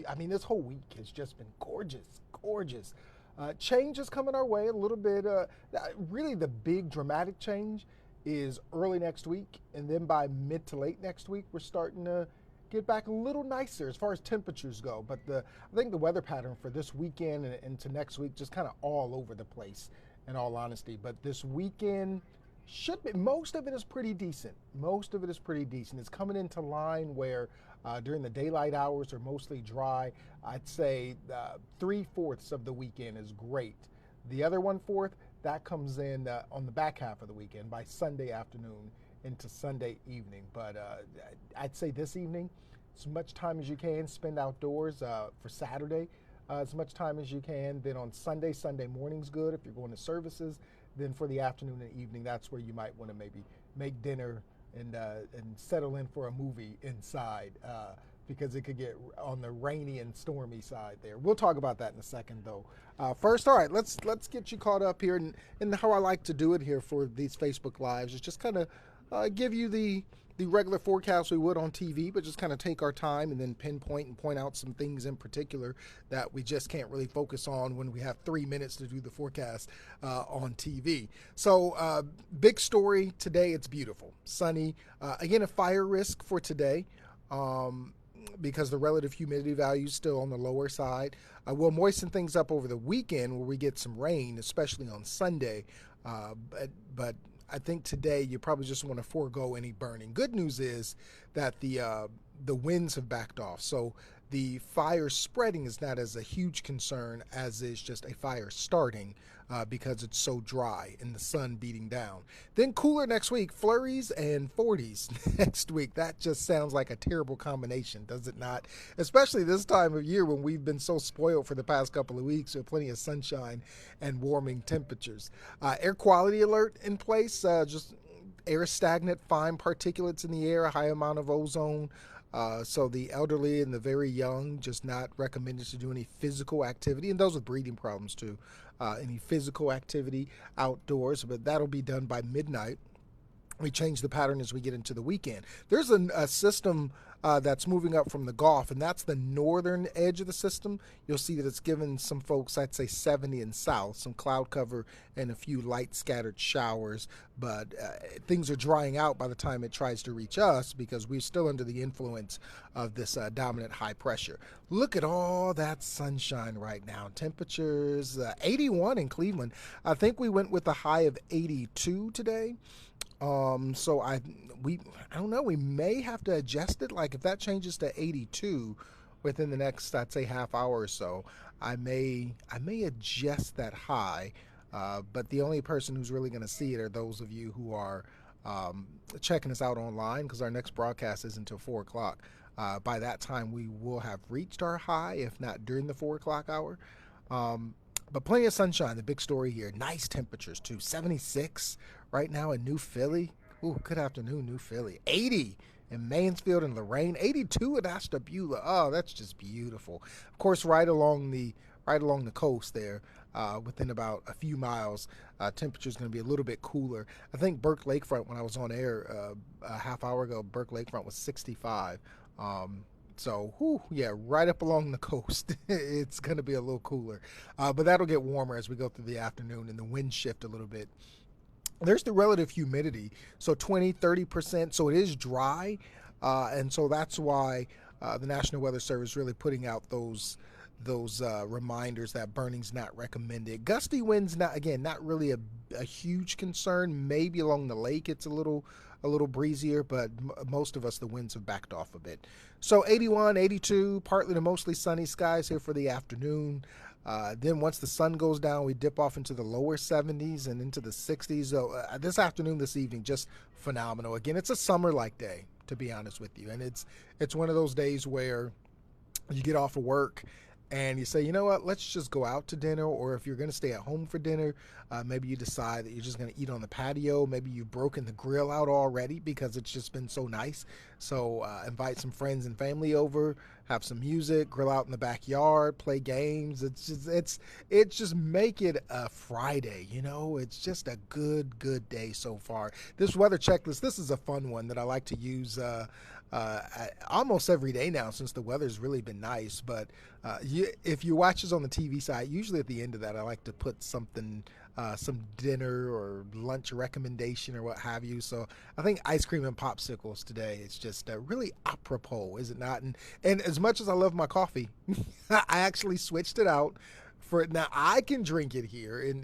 I mean, this whole week has just been gorgeous, gorgeous. Change is coming our way a little bit. Really, the big dramatic change is early next week, and then by mid to late next week, we're starting to get back a little nicer as far as temperatures go. But I think the weather pattern for this weekend and into next week just kind of all over the place, in all honesty. But this weekend should be, most of it is pretty decent. Most of it is pretty decent. It's coming into line where during the daylight hours are mostly dry. I'd say 3/4 of the weekend is great. The other 1/4 that comes in on the back half of the weekend by Sunday afternoon into Sunday evening. But I'd say this evening, as much time as you can spend outdoors for Saturday. As much time as you can. Then on Sunday morning's good if you're going to services. Then for the afternoon and evening, that's where you might want to maybe make dinner and settle in for a movie inside because it could get on the rainy and stormy side there. We'll talk about that in a second, though. First, all right, let's get you caught up here, and how I like to do it here for these Facebook Lives is just kind of give you the regular forecast we would on TV, but just kind of take our time and then pinpoint and point out some things in particular that we just can't really focus on when we have 3 minutes to do the forecast on TV. So, big story today. It's beautiful, sunny. Again, a fire risk for today. Because the relative humidity value is still on the lower side. We'll moisten things up over the weekend where we get some rain, especially on Sunday. But I think today you probably just want to forego any burning. Good news is that the winds have backed off, so the fire spreading is not as a huge concern as is just a fire starting because it's so dry and the sun beating down. Then cooler next week, flurries and 40s next week. That just sounds like a terrible combination, does it not? Especially this time of year when we've been so spoiled for the past couple of weeks with plenty of sunshine and warming temperatures. Air quality alert in place, just air stagnant, fine particulates in the air, a high amount of ozone. So the elderly and the very young, just not recommended to do any physical activity, and those with breathing problems too. Any physical activity outdoors, but that'll be done by midnight. We change the pattern as we get into the weekend. There's a system that's moving up from the Gulf, and that's the northern edge of the system. You'll see that it's given some folks, I'd say 70 and south, some cloud cover and a few light scattered showers. But things are drying out by the time it tries to reach us because we're still under the influence of this dominant high pressure. Look at all that sunshine right now. Temperatures 81 in Cleveland. I think we went with a high of 82 today. So I don't know. We may have to adjust it. Like if that changes to 82 within the next, I'd say half hour or so, I may adjust that high. But the only person who's really going to see it are those of you who are checking us out online because our next broadcast is until 4 o'clock. By that time, we will have reached our high, if not during the 4 o'clock hour. But plenty of sunshine. The big story here. Nice temperatures too. 76 right now in New Philly. Ooh, good afternoon, New Philly. 80 in Mansfield and Lorraine. 82 in Ashtabula. Oh, that's just beautiful. Of course, right along the coast there, within about a few miles, temperature is going to be a little bit cooler. I think Burke Lakefront, when I was on air a half hour ago, Burke Lakefront was 65. So, yeah, right up along the coast, it's going to be a little cooler. But that'll get warmer as we go through the afternoon and the wind shift a little bit. There's the relative humidity, so 20-30%, so it is dry. And so that's why the National Weather Service really putting out those reminders that burning's not recommended. Gusty winds, not really a huge concern. Maybe along the lake it's a little breezier, but most of us, the winds have backed off a bit. So 81, 82, partly to mostly sunny skies here for the afternoon. Then once the sun goes down, we dip off into the lower 70s and into the 60s. So this afternoon, this evening, just phenomenal. Again, it's a summer-like day, to be honest with you. And it's one of those days where you get off of work and you say, you know what, let's just go out to dinner. Or if you're going to stay at home for dinner, maybe you decide that you're just going to eat on the patio. Maybe you've broken the grill out already because it's just been so nice. So invite some friends and family over, have some music, grill out in the backyard, play games. It's just make it a Friday, It's just a good day so far. This weather checklist, this is a fun one that I like to use almost every day now since the weather's really been nice. But if you watch us on the TV side, usually at the end of that, I like to put something, some dinner or lunch recommendation or what have you. So I think ice cream and popsicles today is just really apropos, is it not? And as much as I love my coffee, I actually switched it out. For now, I can drink it here in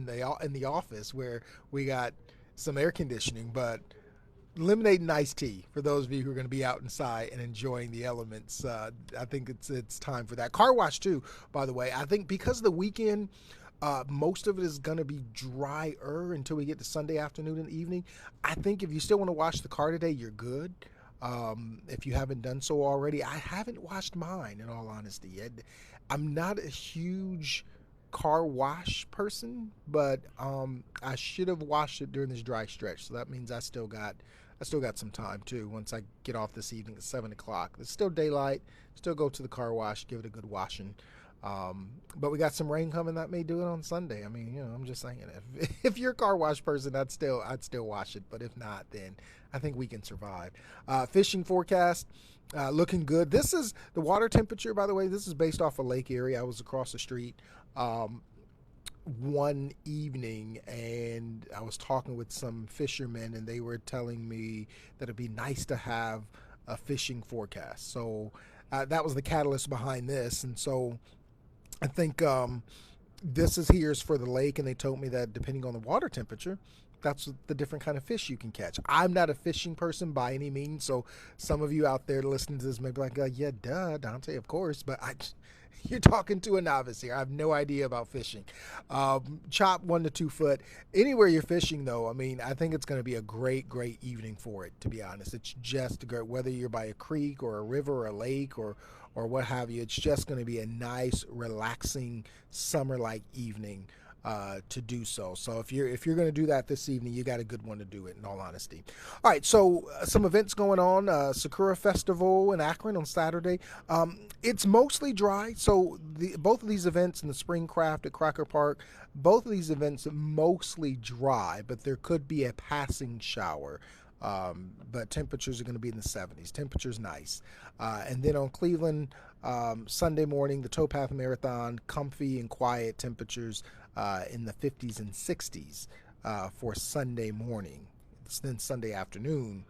the office where we got some air conditioning, but lemonade and iced tea for those of you who are going to be out inside and enjoying the elements. I think it's time for that. Car wash too, by the way. I think because of the weekend, most of it is going to be drier until we get to Sunday afternoon and evening. I think if you still want to wash the car today, you're good. If you haven't done so already, I haven't washed mine in all honesty. I'm not a huge car wash person, but I should have washed it during this dry stretch. So that means I still got some time too. Once I get off this evening at 7 o'clock, it's still daylight. Still go to the car wash, give it a good washing. But we got some rain coming that may do it on Sunday. I mean, I'm just saying, if you're a car wash person, I'd still wash it. But if not, then I think we can survive. Fishing forecast. Looking good. This is the water temperature, by the way. This is based off a lake area. I was across the street one evening, and I was talking with some fishermen, and they were telling me that it'd be nice to have a fishing forecast. So that was the catalyst behind this. And so I think this is here's for the lake, and they told me that depending on the water temperature, that's the different kind of fish you can catch. I'm not a fishing person by any means, so some of you out there listening to this may be like, yeah, duh, Dontae, of course, but you're talking to a novice here. I have no idea about fishing. Chop 1 to 2 foot. Anywhere you're fishing, though, I mean, I think it's going to be a great, great evening for it, to be honest. It's just great, whether you're by a creek or a river or a lake or what have you. It's just going to be a nice, relaxing, summer-like evening to do so. So if you're going to do that this evening, you got a good one to do it, in all honesty. All right, so some events going on. Sakura Festival in Akron on Saturday. It's mostly dry, so both of these events, in the Spring Craft at Cracker Park, both of these events are mostly dry, but there could be a passing shower. But temperatures are going to be in the 70s. Temperature's nice. And then on Cleveland, Sunday morning, the Towpath Marathon, comfy and quiet temperatures in the 50s and 60s for Sunday morning. It's then Sunday afternoon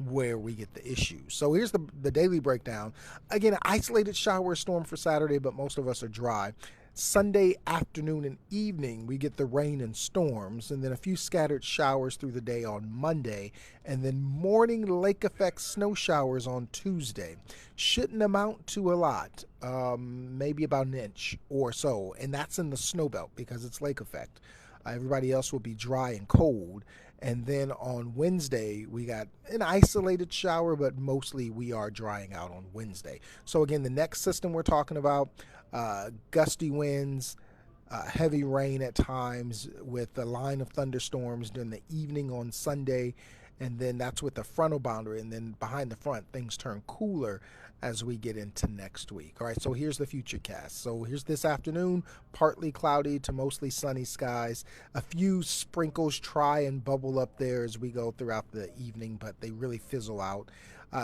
where we get the issue. So here's the daily breakdown. Again, an isolated shower storm for Saturday, but most of us are dry. Sunday afternoon and evening, we get the rain and storms, and then a few scattered showers through the day on Monday, and then morning lake effect snow showers on Tuesday. Shouldn't amount to a lot, maybe about an inch or so, and that's in the snow belt because it's lake effect. Everybody else will be dry and cold. And then on Wednesday, we got an isolated shower, but mostly we are drying out on Wednesday. So again, the next system we're talking about, gusty winds, heavy rain at times with a line of thunderstorms during the evening on Sunday. And then that's with the frontal boundary. And then behind the front, things turn cooler as we get into next week. All right, so here's the future cast. So here's this afternoon, partly cloudy to mostly sunny skies. A few sprinkles try and bubble up there as we go throughout the evening, but they really fizzle out.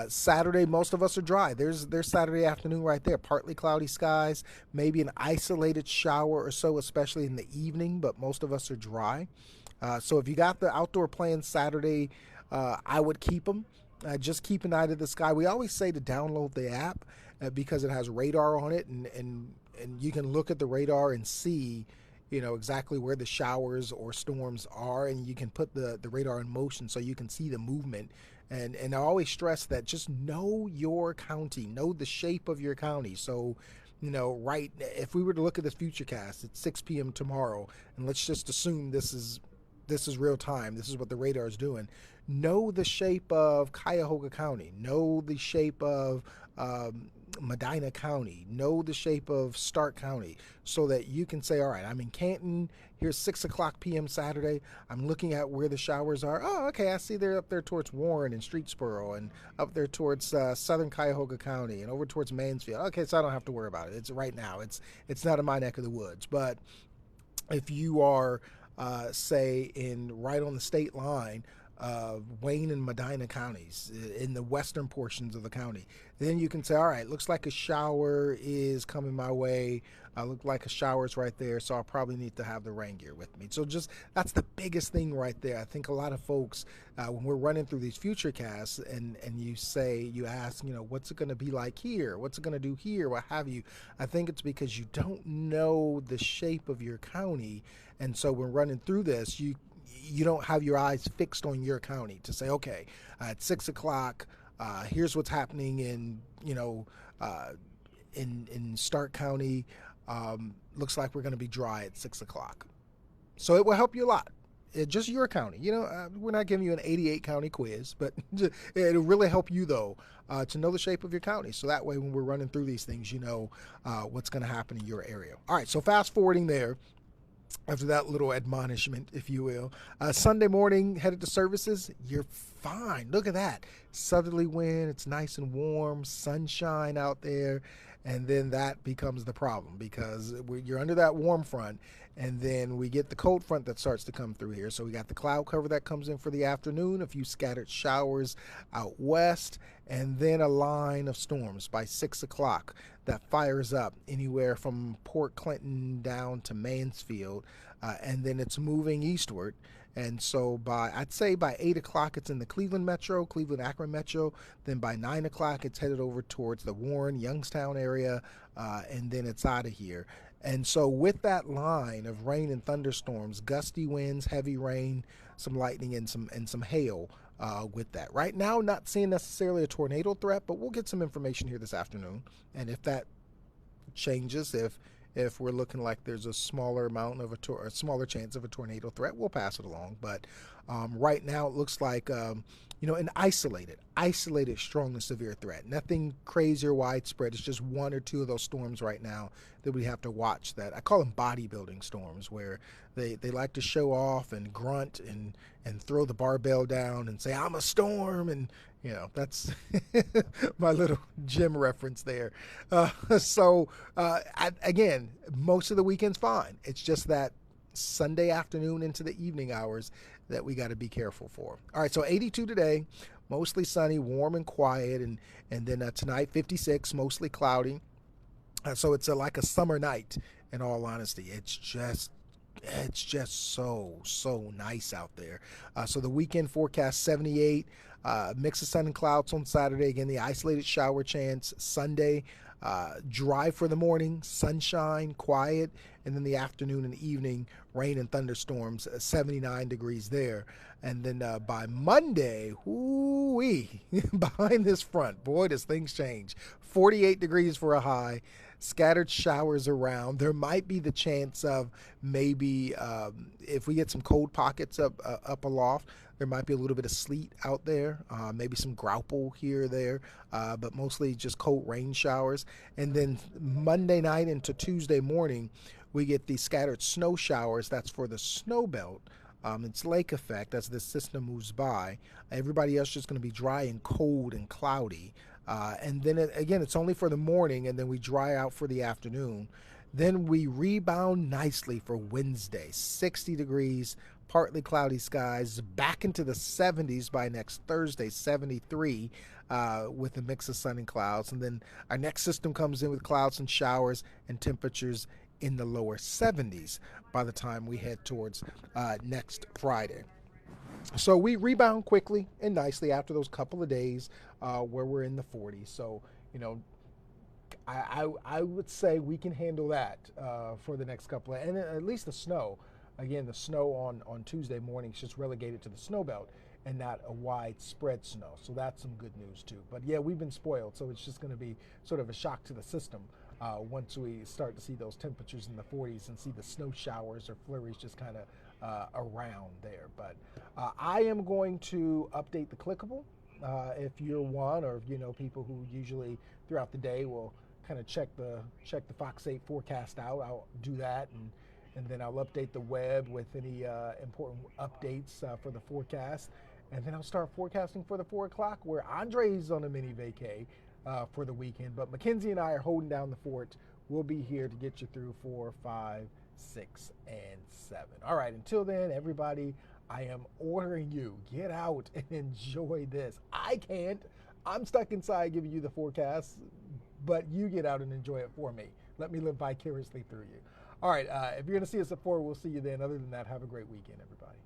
Saturday, most of us are dry. There's Saturday afternoon right there. Partly cloudy skies, maybe an isolated shower or so, especially in the evening, but most of us are dry. So if you got the outdoor plans Saturday, I would keep them. Just keep an eye to the sky. We always say to download the app because it has radar on it, and you can look at the radar and see, exactly where the showers or storms are, and you can put the radar in motion so you can see the movement. And I always stress that just know your county, know the shape of your county. So, right, if we were to look at this futurecast at 6 p.m. tomorrow, and let's just assume this is real time, this is what the radar is doing. Know the shape of Cuyahoga County. Know the shape of Medina County. Know the shape of Stark County so that you can say, all right, I'm in Canton. Here's 6 o'clock p.m. Saturday. I'm looking at where the showers are. Oh, okay, I see they're up there towards Warren and Streetsboro and up there towards southern Cuyahoga County and over towards Mansfield. Okay, so I don't have to worry about it. It's right now. It's not in my neck of the woods. But if you are, say, right on the state line, Wayne and Medina counties in the western portions of the county. Then you can say, all right, looks like a shower is coming my way. Look like a shower's right there, so I'll probably need to have the rain gear with me. So just that's the biggest thing right there. I think a lot of folks, when we're running through these future casts, and you ask, what's it going to be like here? What's it going to do here? What have you? I think it's because you don't know the shape of your county, and so when running through this, you don't have your eyes fixed on your county to say, okay, at 6 o'clock, here's what's happening in Stark County. Looks like we're going to be dry at 6 o'clock. So it will help you a lot. Just your county. We're not giving you an 88 county quiz, but it'll really help you, though, to know the shape of your county. So that way, when we're running through these things, you know what's going to happen in your area. All right, so fast forwarding there. After that little admonishment, if you will, Sunday morning, headed to services, you're fine. Look at that. Southerly wind, it's nice and warm, sunshine out there, and then that becomes the problem because you're under that warm front, and then we get the cold front that starts to come through here. So we got the cloud cover that comes in for the afternoon, a few scattered showers out west, and then a line of storms by 6 o'clock that fires up anywhere from Port Clinton down to Mansfield, and then it's moving eastward. And so I'd say by 8 o'clock, it's in the Cleveland Metro, Cleveland-Akron Metro. Then by 9 o'clock, it's headed over towards the Warren, Youngstown area, and then it's out of here. And so with that line of rain and thunderstorms, gusty winds, heavy rain, some lightning, and some hail with that. Right now, not seeing necessarily a tornado threat, but we'll get some information here this afternoon. And if that changes, if we're looking like there's a smaller amount of a smaller chance of a tornado threat, we'll pass it along. But right now, it looks like an isolated strong and severe threat. Nothing crazy or widespread. It's just one or two of those storms right now that we have to watch. That I call them bodybuilding storms, where they like to show off and grunt and throw the barbell down and say, I'm a storm, and that's my little gym reference there. Again, most of the weekend's fine. It's just that Sunday afternoon into the evening hours that we got to be careful for. All right, so 82 today, mostly sunny, warm and quiet, and then tonight 56, mostly cloudy. So it's like a summer night. In all honesty, it's just so nice out there. So the weekend forecast 78. Mix of sun and clouds on Saturday. Again, the isolated shower chance. Sunday, dry for the morning, sunshine, quiet, and then the afternoon and evening, rain and thunderstorms, 79 degrees there. And then by Monday, whoo-wee, behind this front, boy, does things change. 48 degrees for a high. Scattered showers around. There might be the chance of maybe if we get some cold pockets up aloft, there might be a little bit of sleet out there, maybe some grauple here or there, but mostly just cold rain showers. And then Monday night into Tuesday morning, we get the scattered snow showers. That's for the snow belt. It's lake effect as this system moves by. Everybody else just going to be dry and cold and cloudy. And then, again, it's only for the morning, and then we dry out for the afternoon. Then we rebound nicely for Wednesday, 60 degrees, partly cloudy skies, back into the 70s by next Thursday, 73, with a mix of sun and clouds. And then our next system comes in with clouds and showers and temperatures in the lower 70s by the time we head towards next Friday. So we rebound quickly and nicely after those couple of days where we're in the 40s. So, I would say we can handle that for the next couple of, and at least the snow. Again, the snow on Tuesday morning is just relegated to the snow belt and not a widespread snow. So that's some good news too. But yeah, we've been spoiled. So it's just going to be sort of a shock to the system once we start to see those temperatures in the 40s and see the snow showers or flurries just kind of around there. But I am going to update the clickable. If you're one, or people who usually throughout the day will kind of check the Fox 8 forecast out, I'll do that, and then I'll update the web with any important updates for the forecast, and then I'll start forecasting for the 4 o'clock, where Andre's on a mini vacay for the weekend, but Mackenzie and I are holding down the fort. We'll be here to get you through 4, 5, 6, and 7. All right, until then, everybody, I am ordering you, get out and enjoy this. I can't. I'm stuck inside giving you the forecast, but you get out and enjoy it for me. Let me live vicariously through you. All right, if you're going to see us at 4, we'll see you then. Other than that, have a great weekend, everybody.